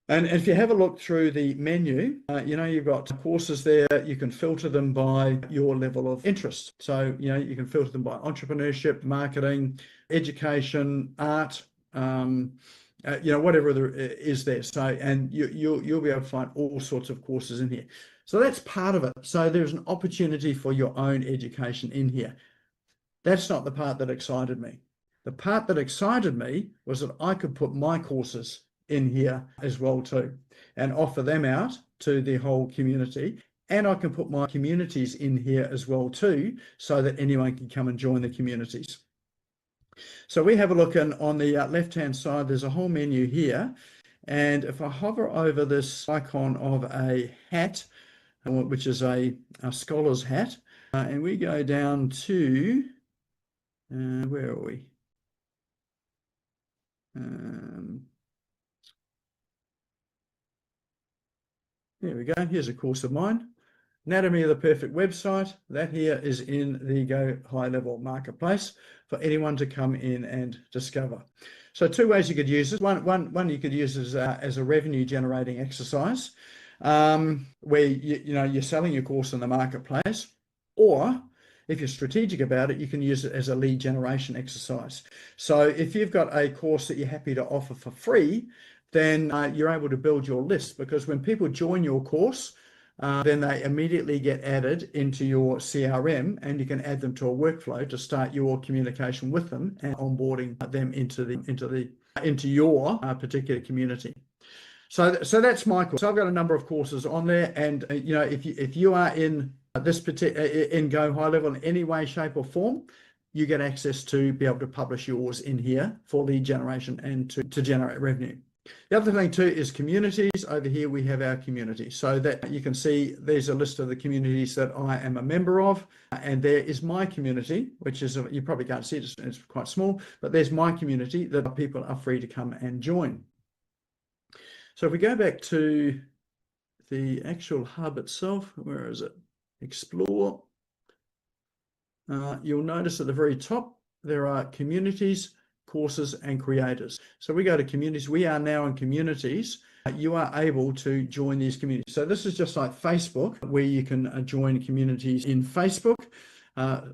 Speaker 1: And if you have a look through the menu, you've got courses there. You can filter them by your level of interest. So, you can filter them by entrepreneurship, marketing, education, art, whatever there is there. So, and you'll be able to find all sorts of courses in here. So that's part of it. So there's an opportunity for your own education in here. That's not the part that excited me. The part that excited me was that I could put my courses in here as well too, and offer them out to the whole community. And I can put my communities in here as well too, so that anyone can come and join the communities. So we have a look on the left-hand side, there's a whole menu here. And if I hover over this icon of a hat, which is a scholar's hat, and we go down to, where are we? There we go. Here's a course of mine. Anatomy of the Perfect Website. That here is in the Go High Level Marketplace for anyone to come in and discover. So two ways you could use it. One you could use as a revenue generating exercise, where you're selling your course in the marketplace, or if you're strategic about it, you can use it as a lead generation exercise. So if you've got a course that you're happy to offer for free, then you're able to build your list, because when people join your course, then they immediately get added into your CRM, and you can add them to a workflow to start your communication with them and onboarding them into your particular community. So that's my course. So I've got a number of courses on there, and if you are in this particular in Go High Level in any way, shape, or form, you get access to be able to publish yours in here for lead generation and to generate revenue. The other thing too is communities. Over here we have our community, so that you can see there's a list of the communities that I am a member of, and there is my community, which is, you probably can't see it, it's quite small, but there's my community that people are free to come and join. So if we go back to the actual hub itself, where is it? Explore. You'll notice at the very top there are communities, courses, and creators. So we go to communities. We are now in communities. You are able to join these communities. So this is just like Facebook, where you can join communities in Facebook.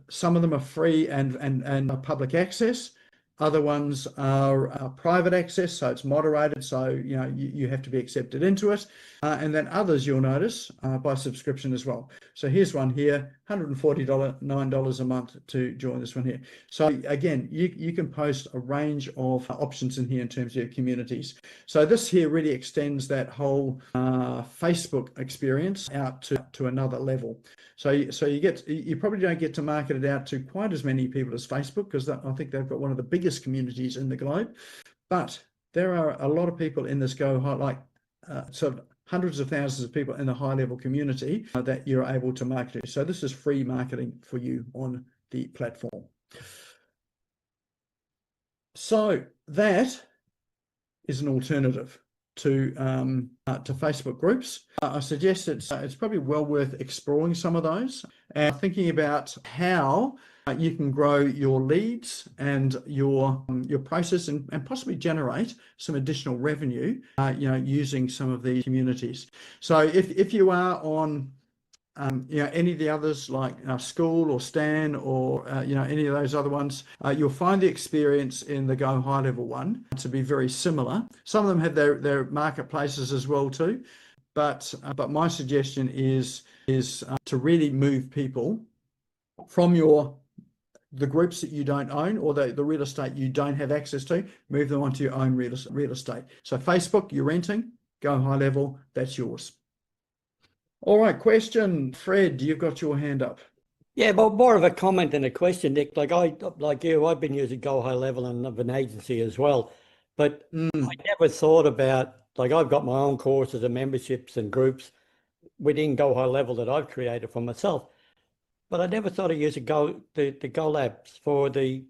Speaker 1: Some of them are free and public access. Other ones are private access, so it's moderated, so you have to be accepted into it. And then others, you'll notice, by subscription as well. So here's one here, $149 a month to join this one here. So again, you can post a range of options in here in terms of your communities. So this here really extends that whole Facebook experience out to another level. So you probably don't get to market it out to quite as many people as Facebook, because I think they've got one of the biggest communities in the globe. But there are a lot of people in this Go High, sort of hundreds of thousands of people in the high level community that you're able to market to. So this is free marketing for you on the platform. So that is an alternative to Facebook groups. I suggest it's probably well worth exploring some of those and thinking about how you can grow your leads and your process and possibly generate some additional revenue, using some of these communities. So if you are on any of the others like School or Stan or any of those other ones, you'll find the experience in the Go High Level one to be very similar. Some of them have their marketplaces as well too, but my suggestion is to really move people from the groups that you don't own or the real estate you don't have access to, move them onto your own real estate. So Facebook, you're renting, Go High Level, that's yours. All right, question, Fred, you've got your hand up.
Speaker 6: Yeah, but more of a comment than a question, Nick. Like I've been using Go High Level and of an agency as well, but I never thought about, like, I've got my own courses and memberships and groups within Go High Level that I've created for myself. But I never thought of using the Go Labs for the,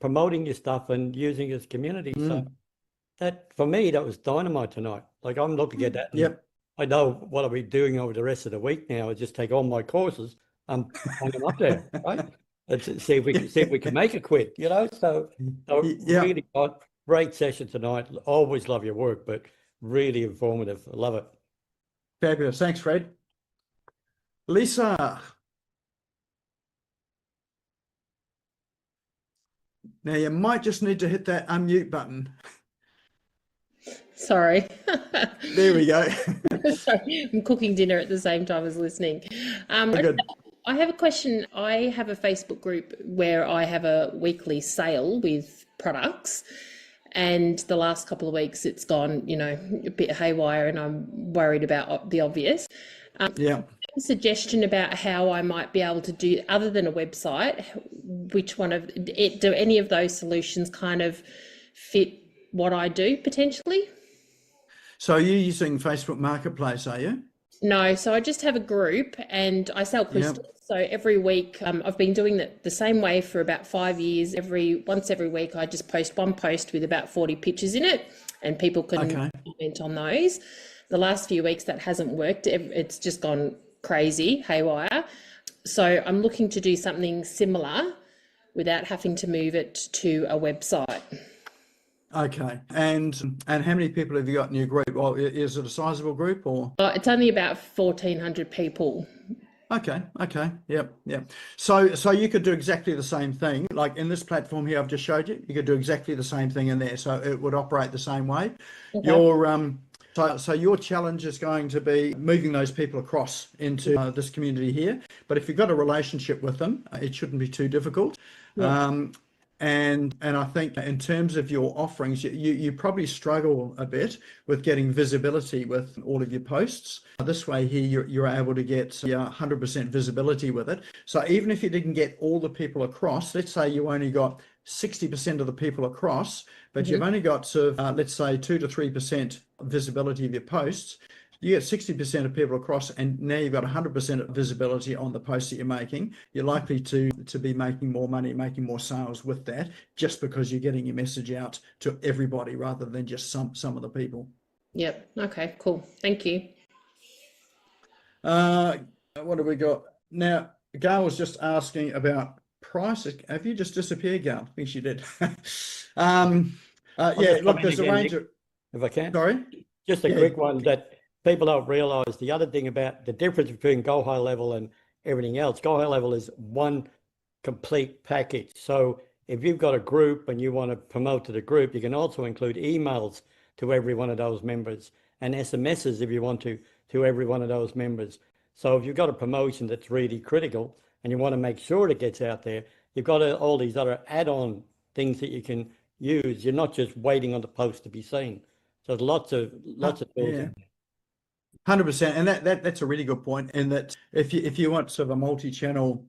Speaker 6: promoting your stuff and using it as community. So that, for me, that was dynamite tonight. Like, I'm looking at that.
Speaker 1: Yep.
Speaker 6: I know what I'll be doing over the rest of the week now is just take all my courses and hang them up there, right? Let's see if we can make it quick, So really great session tonight. Always love your work, but really informative. I love it.
Speaker 1: Fabulous. Thanks, Fred. Lisa. Now you might just need to hit that unmute button.
Speaker 7: Sorry.
Speaker 1: There we go.
Speaker 7: Sorry, I'm cooking dinner at the same time as listening.
Speaker 1: Good.
Speaker 7: I have a question. I have a Facebook group where I have a weekly sale with products, and the last couple of weeks it's gone, a bit haywire, and I'm worried about the obvious.
Speaker 1: Yeah.
Speaker 7: A suggestion about how I might be able to do, other than a website, which one of it, do any of those solutions kind of fit what I do potentially?
Speaker 1: So you're using Facebook Marketplace, are you?
Speaker 7: No, so I just have a group and I sell crystals. Yep. So every week, I've been doing that the same way for about 5 years. Once every week, I just post one post with about 40 pictures in it, and people can comment on those. The last few weeks that hasn't worked. It's just gone crazy, haywire. So I'm looking to do something similar without having to move it to a website.
Speaker 1: Okay. And how many people have you got in your group? Well, is it a sizable group or?
Speaker 7: It's only about 1,400 people.
Speaker 1: Okay. Yep. So you could do exactly the same thing. Like in this platform here I've just showed you, you could do exactly the same thing in there. So it would operate the same way. Okay. So your challenge is going to be moving those people across into this community here. But if you've got a relationship with them, it shouldn't be too difficult. Yeah. And I think in terms of your offerings, you probably struggle a bit with getting visibility with all of your posts. This way here, you're able to get 100% visibility with it. So even if you didn't get all the people across, let's say you only got 60% of the people across, but you've only got sort of, let's say 2 to 3% visibility of your posts, you get 60% of people across, and now you've got 100% visibility on the posts that you're making. You're likely to be making more money, making more sales with that, just because you're getting your message out to everybody rather than just some of the people.
Speaker 7: Yep. Okay, cool. Thank you.
Speaker 1: What have we got? Now, Gail was just asking about price. Have you just disappeared, Gail? I think she did. Look, there's a range of...
Speaker 6: If I can.
Speaker 1: Sorry?
Speaker 6: Just a quick one that people don't realise. The other thing about the difference between Go High Level and everything else, Go High Level is one complete package. So if you've got a group and you want to promote to the group, you can also include emails to every one of those members and SMSs if you want to every one of those members. So if you've got a promotion that's really critical and you want to make sure it gets out there, you've got all these other add-on things that you can use. You're not just waiting on the post to be seen. So there's lots of tools.
Speaker 1: Yeah. 100%, and that's a really good point. In that, if you want sort of a multi-channel,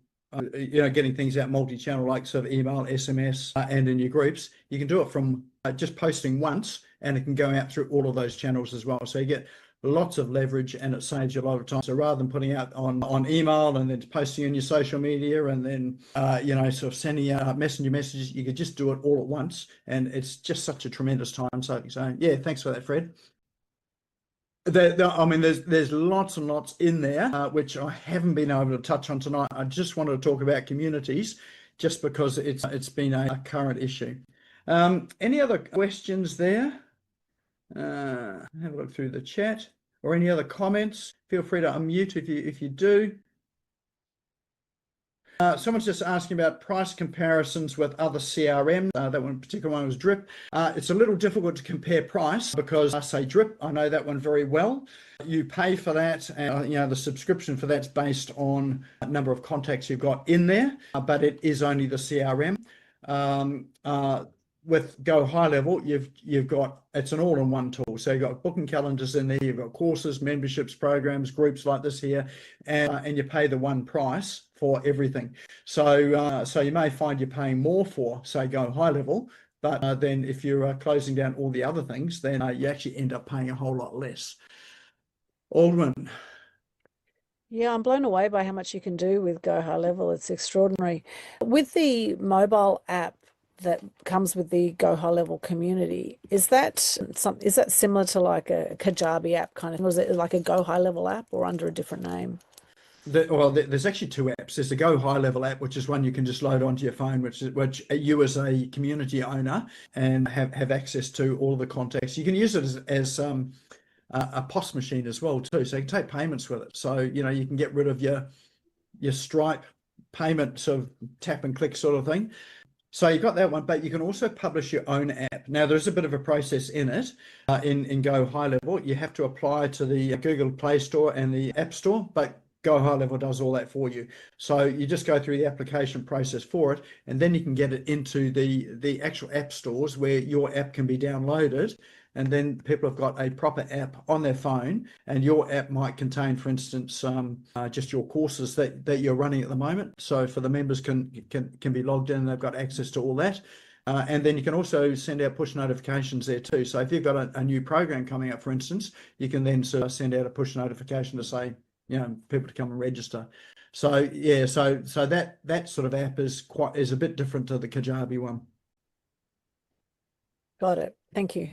Speaker 1: getting things out multi-channel, like sort of email, SMS, and in your groups, you can do it from just posting once, and it can go out through all of those channels as well. So you get lots of leverage, and it saves you a lot of time. So rather than putting out on email and then posting in your social media and then sort of sending out messenger messages, you could just do it all at once, and it's just such a tremendous time saving. So yeah, thanks for that, Fred. There's lots and lots in there, which I haven't been able to touch on tonight. I just wanted to talk about communities, just because it's been a current issue. Any other questions there? Have a look through the chat, or any other comments. Feel free to unmute if you do. Someone's just asking about price comparisons with other CRMs. That one particular one was Drip. It's a little difficult to compare price because I say Drip, I know that one very well. You pay for that, and the subscription for that's based on a number of contacts you've got in there, but it is only the CRM. With Go High Level, you've got, it's an all-in-one tool. So you've got booking calendars in there, you've got courses, memberships, programs, groups like this here, and you pay the one price for everything. So so you may find you're paying more for, say, Go High Level, but then if you're closing down all the other things, then you actually end up paying a whole lot less. Aldwin.
Speaker 3: Yeah, I'm blown away by how much you can do with Go High Level. It's extraordinary. With the mobile app that comes with the Go High Level community, is that similar to like a Kajabi app kind of? Was it like a Go High Level app or under a different name?
Speaker 1: There's actually two apps. There's the Go High Level app, which is one you can just load onto your phone, which you as a community owner and have access to all the contacts. You can use it as a POS machine as well too, so you can take payments with it. So you can get rid of your Stripe payment sort of tap and click sort of thing. So you've got that one, but you can also publish your own app. Now there's a bit of a process in it. In Go High Level, you have to apply to the Google Play Store and the App Store, but Go High Level does all that for you. So you just go through the application process for it, and then you can get it into the actual app stores where your app can be downloaded. And then people have got a proper app on their phone, and your app might contain, for instance, just your courses that you're running at the moment. So for the members can be logged in, they've got access to all that. And then you can also send out push notifications there too. So if you've got a new program coming up, for instance, you can then sort of send out a push notification to say, people to come and register. So yeah, so that sort of app is a bit different to the Kajabi one.
Speaker 3: Got it. Thank you.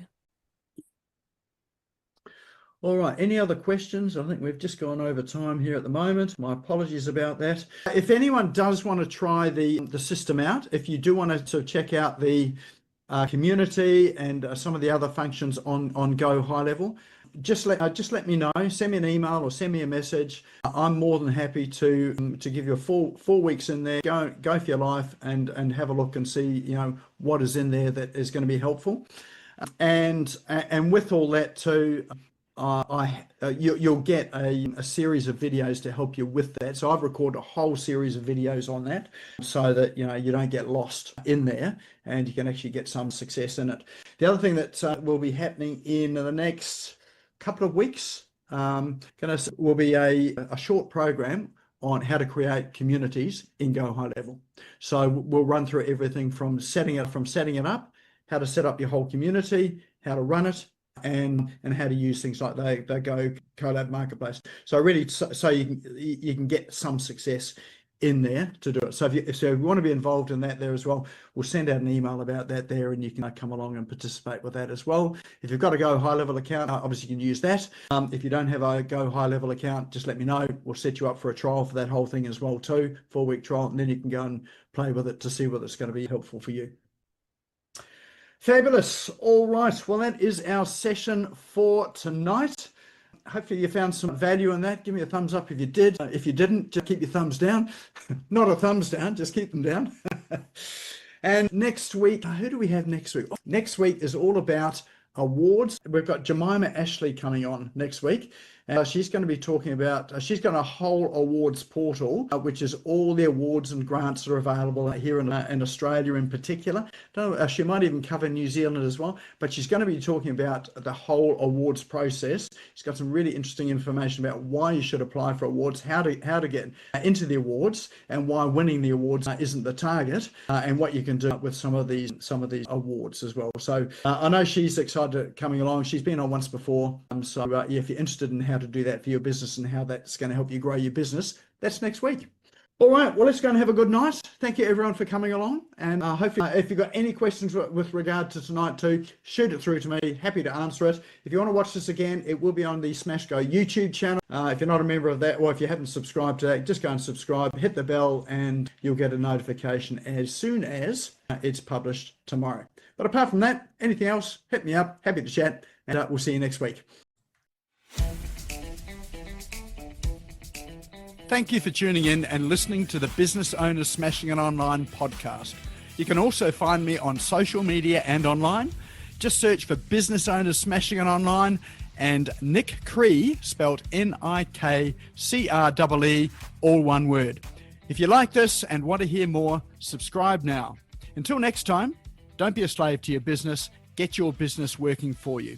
Speaker 1: All right, any other questions? I think we've just gone over time here at the moment. My apologies about that. If anyone does want to try the system out, if you do want to check out the community and some of the other functions on Go High Level, just let me know. Send me an email or send me a message. I'm more than happy to give you a full 4 weeks in there. Go for your life and have a look and see what is in there that is going to be helpful. And with all that too, you'll get a series of videos to help you with that. So I've recorded a whole series of videos on that so that you don't get lost in there and you can actually get some success in it. The other thing that will be happening in the next couple of weeks will be a short program on how to create communities in Go High Level. So we'll run through everything from setting it up, how to set up your whole community, how to run it, and how to use things like the Go Collab Marketplace. So really, so you can get some success in there to do it. So if you want to be involved in that there as well, we'll send out an email about that there, and you can come along and participate with that as well. If you've got a Go High Level account, obviously you can use that. If you don't have a Go High Level account, just let me know. We'll set you up for a trial for that whole thing as well too, 4-week trial, and then you can go and play with it to see whether it's going to be helpful for you. Fabulous. All right. Well, that is our session for tonight. Hopefully you found some value in that. Give me a thumbs up if you did. If you didn't, just keep your thumbs down. Not a thumbs down, just keep them down. And next week, who do we have next week? Next week is all about awards. We've got Jemima Ashley coming on next week. She's going to be talking about, she's got a whole awards portal, which is all the awards and grants that are available here in Australia in particular. She might even cover New Zealand as well, but she's going to be talking about the whole awards process. She's got some really interesting information about why you should apply for awards, how to get into the awards, and why winning the awards isn't the target, and what you can do with some of these awards as well. So I know she's excited coming along. She's been on once before. So yeah, if you're interested in how to do that for your business and how that's going to help you grow your business, that's next week. All right, well, let's go and have a good night. Thank you everyone for coming along, and hopefully if you've got any questions with regard to tonight too, shoot it through to me. Happy to answer it. If you want to watch this again, it will be on the Smash Go YouTube channel. If you're not a member of that, or if you haven't subscribed to that, just go and subscribe, hit the bell, and you'll get a notification as soon as it's published tomorrow. But apart from that, anything else, hit me up. Happy to chat, and we'll see you next week.
Speaker 2: Thank you for tuning in and listening to the Business Owners Smashing It Online podcast. You can also find me on social media and online. Just search for Business Owners Smashing It Online and Nick Cree, spelled Nikree, all one word. If you like this and want to hear more, subscribe now. Until next time, don't be a slave to your business. Get your business working for you.